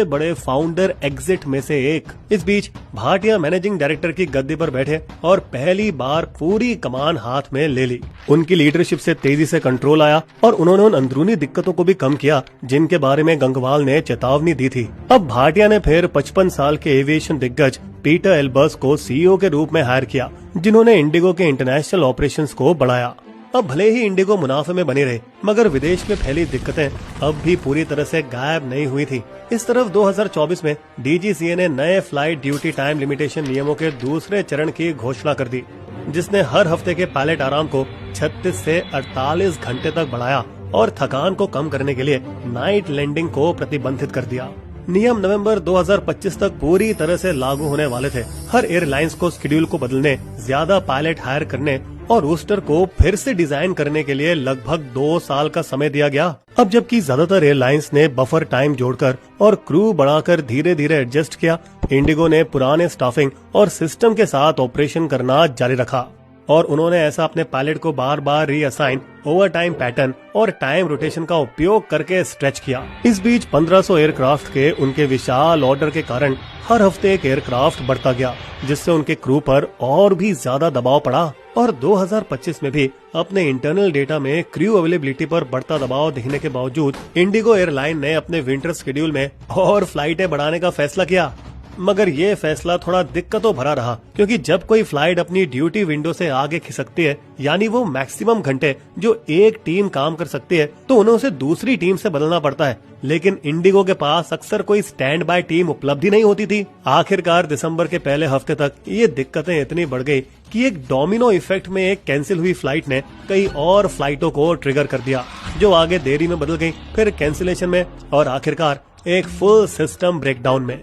बड़े founder exit में से एक। इस बीच भाटिया मैनेजिंग डायरेक्टर की गद्दी पर बैठे और पहली बार पूरी कमान हाथ में ले ली। उनकी लीडरशिप से तेजी से कंट्रोल आया और उन्होंने उन अंदरूनी दिक्कतों को भी कम किया जिनके बारे में गंगवाल ने चेतावनी दी थी। अब भाटिया ने फिर 55 साल के एविएशन दिग्गज पीटर एल्बर्स को सीईओ के रूप में हायर किया, जिन्होंने इंडिगो के इंटरनेशनल ऑपरेशंस को बढ़ाया। अब भले ही इंडिगो मुनाफे में बनी रहे, मगर विदेश में फैली दिक्कतें अब भी पूरी तरह से गायब नहीं हुई थी। इस तरफ 2024 में डीजीसीए ने नए फ्लाइट ड्यूटी टाइम लिमिटेशन नियमों के दूसरे चरण की घोषणा कर दी, जिसने हर हफ्ते के पायलट आराम को 36 से 48 घंटे तक बढ़ाया और थकान को कम करने के लिए नाइट लैंडिंग को प्रतिबंधित कर दिया। नियम नवंबर 2025 तक पूरी तरह से लागू होने वाले थे। हर एयरलाइंस को शेड्यूल को बदलने, ज्यादा पायलट हायर करने और रोस्टर को फिर से डिजाइन करने के लिए लगभग 2 साल का समय दिया गया। अब जबकि ज्यादातर एयरलाइंस ने बफर टाइम जोड़कर और क्रू बढ़ाकर धीरे धीरे एडजस्ट किया, इंडिगो ने पुराने स्टाफिंग और सिस्टम के साथ ऑपरेशन करना जारी रखा और उन्होंने ऐसा अपने पायलट को बार बार रीअसाइन, ओवर टाइम पैटर्न और टाइम रोटेशन का उपयोग करके स्ट्रेच किया। इस बीच 1500 एयरक्राफ्ट के उनके विशाल ऑर्डर के कारण हर हफ्ते एक एयरक्राफ्ट बढ़ता गया, जिससे उनके क्रू पर और भी ज्यादा दबाव पड़ा और 2025 में भी अपने इंटरनल डेटा में क्रू अवेलेबिलिटी पर बढ़ता दबाव दिखने के बावजूद इंडिगो एयरलाइन ने अपने विंटर शेड्यूल में और फ्लाइटें बढ़ाने का फैसला किया। मगर ये फैसला थोड़ा दिक्कतों भरा रहा, क्योंकि जब कोई फ्लाइट अपनी ड्यूटी विंडो से आगे खिसकती है, यानी वो मैक्सिमम घंटे जो एक टीम काम कर सकती है, तो उन्हें उसे दूसरी टीम से बदलना पड़ता है। लेकिन इंडिगो के पास अक्सर कोई स्टैंड बाय टीम उपलब्ध ही नहीं होती थी। आखिरकार दिसंबर के पहले हफ्ते तक ये दिक्कतें इतनी बढ़ गई कि एक डोमिनो इफेक्ट में एक कैंसिल हुई फ्लाइट ने कई और फ्लाइटों को ट्रिगर कर दिया, जो आगे देरी में बदल गई, फिर कैंसिलेशन में और आखिरकार एक फुल सिस्टम ब्रेकडाउन में।